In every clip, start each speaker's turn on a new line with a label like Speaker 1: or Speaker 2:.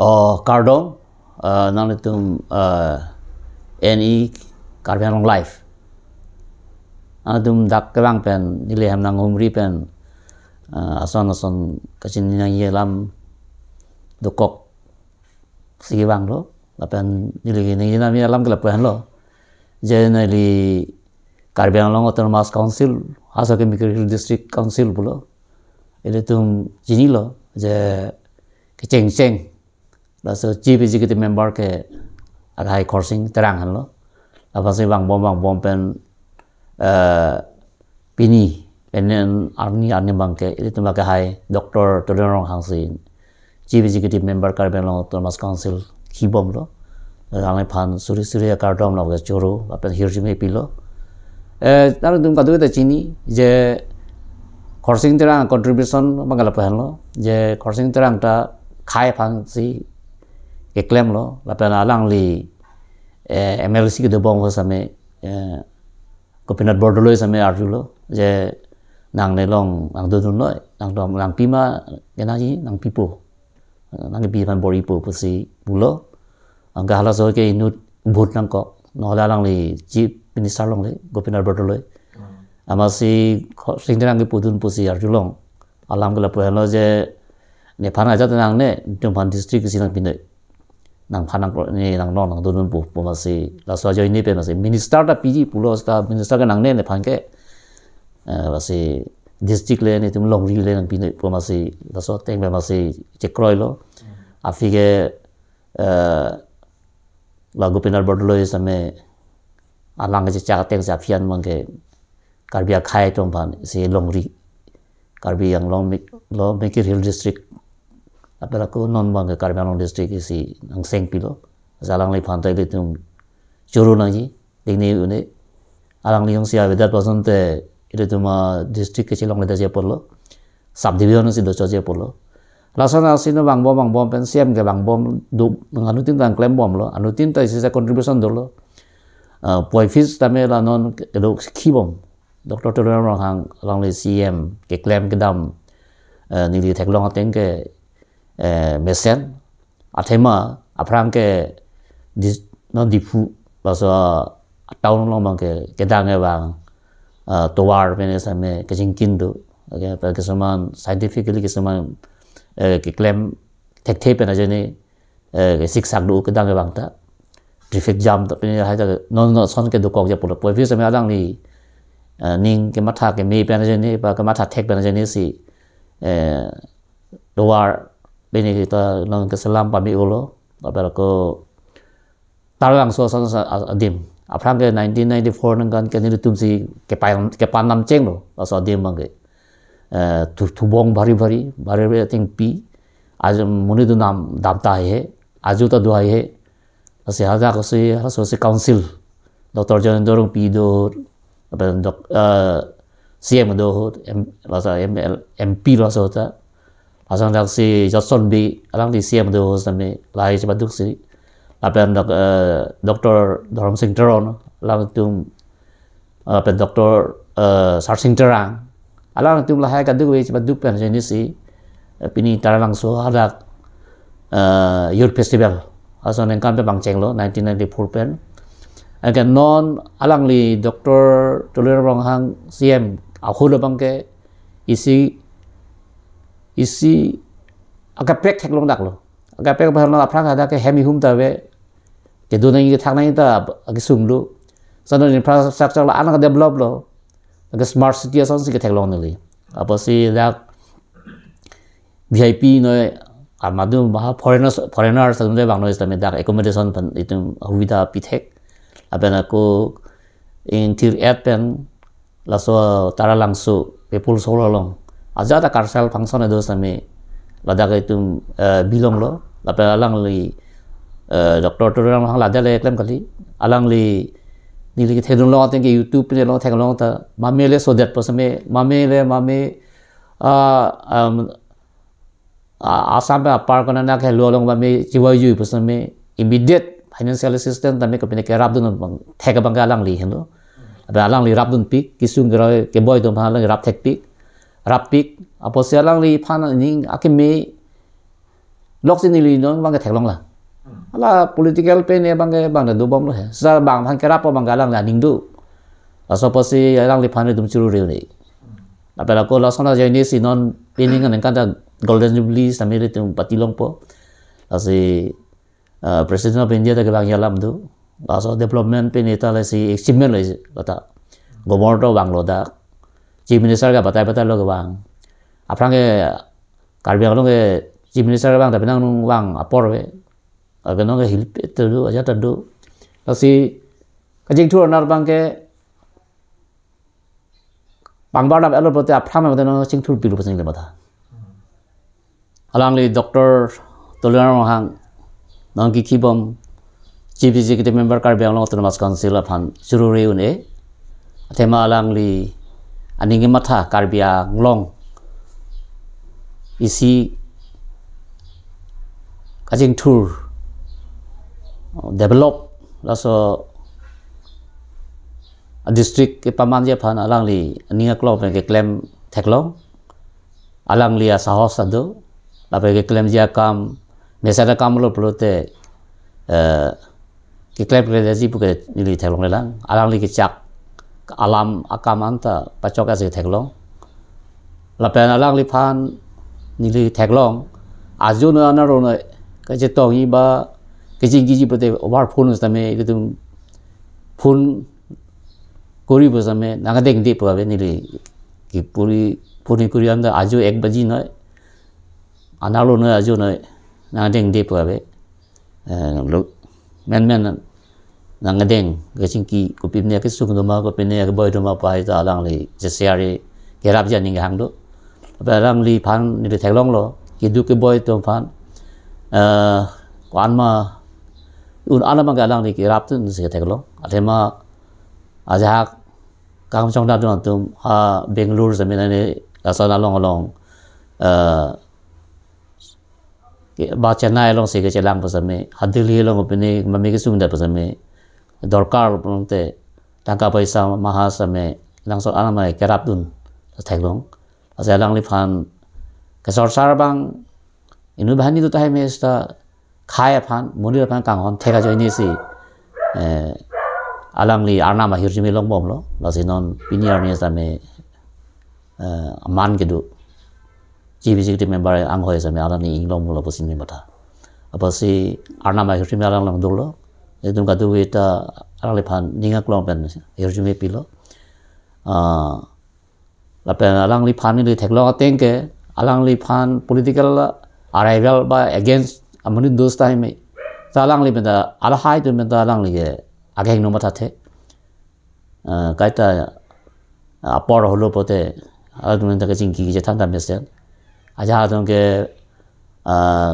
Speaker 1: Cardom, nang itum NE Carbian Long Life. Itum dak kebang pen nilai ham nang umri pen ason kacin nang yelam dokok sige bang lo, lapen nilai ni nami alam kelapuan lo. Jadi nili Carbian Long Autonomous Council, Asal Mikir District Council pulo. Itu tum jini lo, je keceng laso chief executive member ke agai coursing terang lo apa sih bang bom pen pini penen arni bang ke itu maka hai Dr. Todorong Hangsin chief executive member Carbian Long Autonomous Council kibom lo angai pan suri Cardom lo ke choro apa hirjime pilo taru tum kadu ta chini je coursing terang contribution mangala pan lo je coursing terang ta khai pan si ke claim lo lapen alang li MLC ke dobong ho same Gopinath Bordoloi same arjulo je nang nelong nang dudun noi nang pima genaji nang pipo nang pi pan bori po pusi bulo angga hala so ke inut bhut nang ko no lang li chief minister long le Gopinath Bordoloi amasi singdang ke pudun pusi arjulong alam ke lapu lo je ne phana jat nang ne tumpan district sinang pinai nang panang ni nang nong nang dunun bu masih laso aja ini pe masih minister da PG pulo sta minister ka nang ne phangke masih district le ni tum long ri le nang pinai pu masih laso teng be masih chekroi lo afige lagu Gopinath Bordoloi same alang ke cha teng sa phian mangke Karbia khai tompan si long ri Karbi yang long Mikir Hill District apela ko non bang Carbian Long District isi ang seng pilo zalang li phantai le tum churu na ji dingni une alang li yong sia vedat pason te ile tuma district ke chilong le da je porlo sub division si do je porlo lasana sino bang bom pen siam ke bang bom du anu tin tang claim bom lo anu tin ta isi contribution do lo poi fees tame la non ke do ki bom Dr. Todorong hang alang li CM ke claim ke dam ni li theklong ateng ke mesen athema aprang ke non dipu baso taun long bang ke dang bang towar pene same ke jingkin do ke saman scientifically ke saman ke claim thek pena jene ke siksak do ke dang bang ta traffic jam ta pene ha ta non son ke do kok je polo poi same adang ni ning ke matha ke me pena jene ba ke matha thek pena jene si towar bini kita nang keselam pami ulo apel ko tarang so adim aprang ke 1994 nang kan ke ni tum si ke pan nam cheng lo so adim mang ke tu bong bari ting pi आज मुनि दु नाम दामता है आजु तो दुआई है असे हाजा को से काउंसिल डॉक्टर जनदोरंग पी दो अपन सीएम दो एमपी लो होता asang dak si Johnson bi alang di CM do same lai cepat duk si apen Dr. Dharam Singh Taron alang tum apen Dr. Sarsing Terang alang tum lahai ka duk cepat duk pen jenis si pini tarang so ada youth festival asang neng kan pe bang cheng lo 1994 pen again non alang li Dr. Todorong hang CM aku lo bang ke isi agak pek thek long dak lo agak pek ba na aprang ada ke hemi hum ta ve ke do nang ke thak nang ta ag sum lu sanon infrastructure la ana develop lo ag smart city ason si ke thek long ni apa si dak VIP no amadu bah foreigners samde bang no istame dak accommodation pan itum huvida pithek abena ko in tir pen laso tara langsu pepul solo long aja ta karsal function edo same ladak itu bilong lo lape alang li Dr. Todorong hang lada le claim kali alang li ni li thedun lo ateng ke YouTube pe lo thek lo ta mamele so that pasame mamele asam pe apar kana na ke lo long mame jiwa yu pasame immediate financial assistance tame ko pine ke rabdun thek bang alang li helo alang li rabdun pik kisung ke boy dom halang rap thek pik rapik apo sialang li pan ning akime lok sin ni non bang ke thaklong la ala political pe ne bang da do bom lo he sa bang phan kerap bang galang la ning du so posi alang li phan dum churu re ni apela ko la sona jai ni si non pining an kan da golden jubilee samire tum patilong po asi president of India ta ke bang yalam du so development pe ne ta la si achievement le kata governor bang lo da chief minister ka batai lo ka bang aprang ke karbi ang lo ke chief minister bang tapi nang bang apor we agar nong ke hilp itu aja tentu asi kajing tu onar bang ke bang bar dap elo prote aprang me nong ching tu pilu pasing le mata alang li doctor toleran hang nong ki kibom chief executive member karbi ang lo autonomous council aphan shuru re une tema alang li aningi matha karbi ang long isi kajing tour develop laso district ke paman je phan alang li ninga klop ke claim thaklong alang li sahos adu lape ke claim ja kam mesara kam lo prote ke claim le ji puke ni thaklong lang alang li ke chak alam akam anta pachok ase thaklong lape alang li phan ni thaklong ajuna na ro na ke je tong yi ba kecing kecing pada war phone usame itu phone kori usame naga deng di pawe nili ki puri kori anda ajo 1 baji na analo na ajo na naga deng di pawe men naga deng kecing ki kopi ne ke sung doma ko pene ke boy doma pa ita alang li jesiari kerap ja ning hang do alang li phan nili thaklong lo ki du ke boy to phan kwan ma un ana bang galang ni kirap tu se theklo athema aja kam chong da don tum ha Bangalore se mena ne asana long ba Chennai long se ke chelang pasame hadili long opine mami ke sung da pasame dorkar pronte tangka paisa maha same lang so ana mai kirap dun theklong aja lang li phan ke sor sar bang inu bahani tu tai me sta khai phan monir phan kang hon thega joi ni si alang li arna ma hirjimi long bom lo la sinon piniar ni sa me aman ke du chief executive member ang hoi sa me alang ni long lo posin ni mata apa si arna ma hirjimi alang long do lo edum ka du eta alang li phan ninga klong pen hirjimi pilo la pen alang li phan ni theklo ateng ke alang li phan political arrival by against amuni dos time me salang li benda ala hai tu benda alang li ageng no mata the kaita apor holo pote adun ta kaching ki je thanda mesen aja adun ke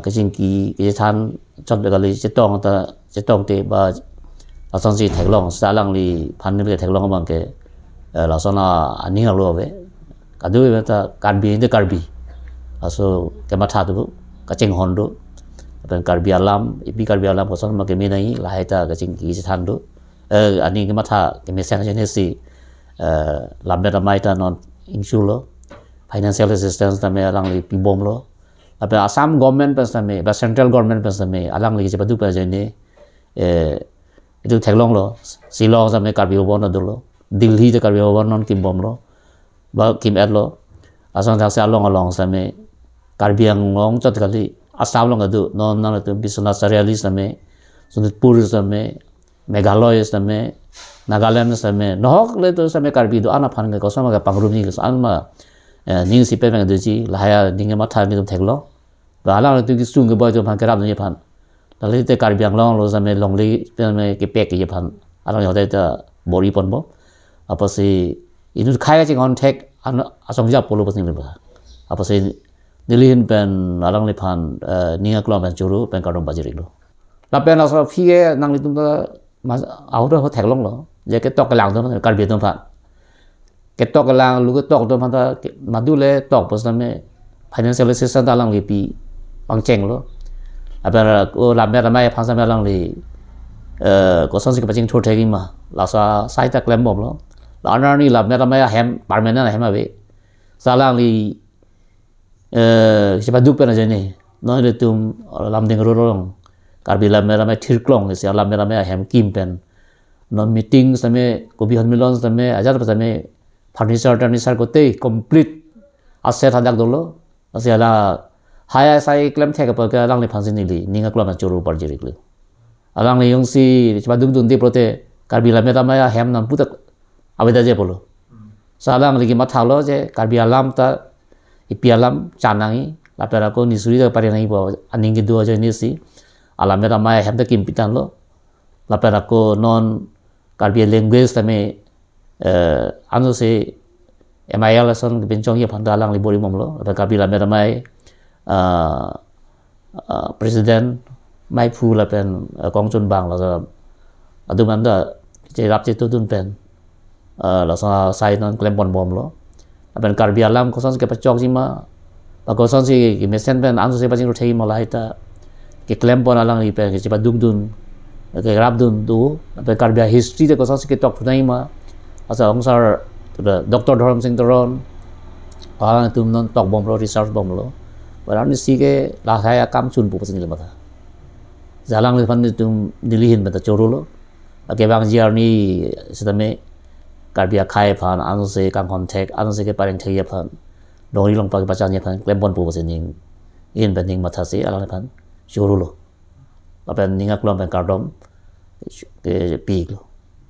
Speaker 1: kaching ki je than chot be gali je tong te ba asang si thaklong salang li phan ni thaklong bang ke la sona ani lo be kadu be ta karbi aso ke matha tu kaching hondo pen karbi alam ipi karbi alam ko son ma ke me nai la haita kaching ki je than do ani ke matha ke me sang je ne si lambe ta mai ta non insulo financial assistance ta me alang li pi bom lo ape Assam government pas ta me ba central government pas ta me alang li je padu pa je ne itu thaklong lo Shillong sa me karbi bon do lo Delhi te karbi bon non kim bom lo ba kim at lo asang thak sa along sa me karbi ang long chot kali Assam long adu non na tu bisuna serialis sa me Sonitpur sa me Meghalaya sa me Nagaland sa me nohok le to sa me karbi do ana phan ko sama ga pangrum ni so an ma ning si pe me do ji la ya ning ma tha mi dum theklo ba la tu ki sung ge boy to phan karab ni phan la le te karbi ang long lo sa me long li pe me ke pek ki phan ala yo te ta bori pon bo apa si inu khai ga chi on thek an asong ja polo pasing le ba apa si nilin pen alang le phan ninga klom pen churu pen kadom bajiri lo la pen la so phi ge nang li tum ta ma au do ho thek long lo je ke tok lang do kar bi tum phan ke tok lang lu ke tok do phan ta ma du le tok pos me financial assistance alang li pi pang cheng lo apa ko la me la mai phan sa me alang li ko son si ke paching thur thegi ma la sa sai ta klem bom lo la ana ni la me la mai hem permanent hem ave sa lang li siapa dupe na jene no le tum lam ding rorong karbi lam mera me thirklong isi lam mera me hem kim pen no meeting same ko bi hanmilon same ajar same furniture ko te complete asset hadak dolo asiala haya sai klem thek pa ka lang le phansin ni ninga klom na choru par jiri klu alang le yung si chba dung dung de prote karbi lam mera me hem nam putak aveda je bolo salang lagi mathalo je karbi alam ta ipialam chanangi lapera ko nisuri da pare nai bo aning ge do je ni si alam mera ma hem ta kim pitan lo lapera ko non karbi language tame anu se MIL son bencong ye phanda lang li bori mom lo lapera karbi lam mera mai president mai phu la pen kong chun bang la adu man da je rap je tu dun pen la sa sai non klem bon bom lo aben karbi alam ko son ke pachok jima ba ko son si ki mesen pen anso se paching ro thei mo la ita ki klem bon alang ri pe ki ba duk dun ke rap dun du aben karbi history de ko son si ke tok thunai ma asa ong sar Dr. Dharam Singh Taron pa tum non tok bom ro research bom lo ba ni si ke la saya kam chun pu pasin le ma jalang le fan tum dilihin ba ta choro lo ke bang jiar ni sidame karbi khai phan anu se kang contact anu se ke pareng thei phan dori long pa ke pachan ye phan klem bon pu se ning in ben ning matha se ala phan churu lo apen ninga klom ben kardom ke pi lo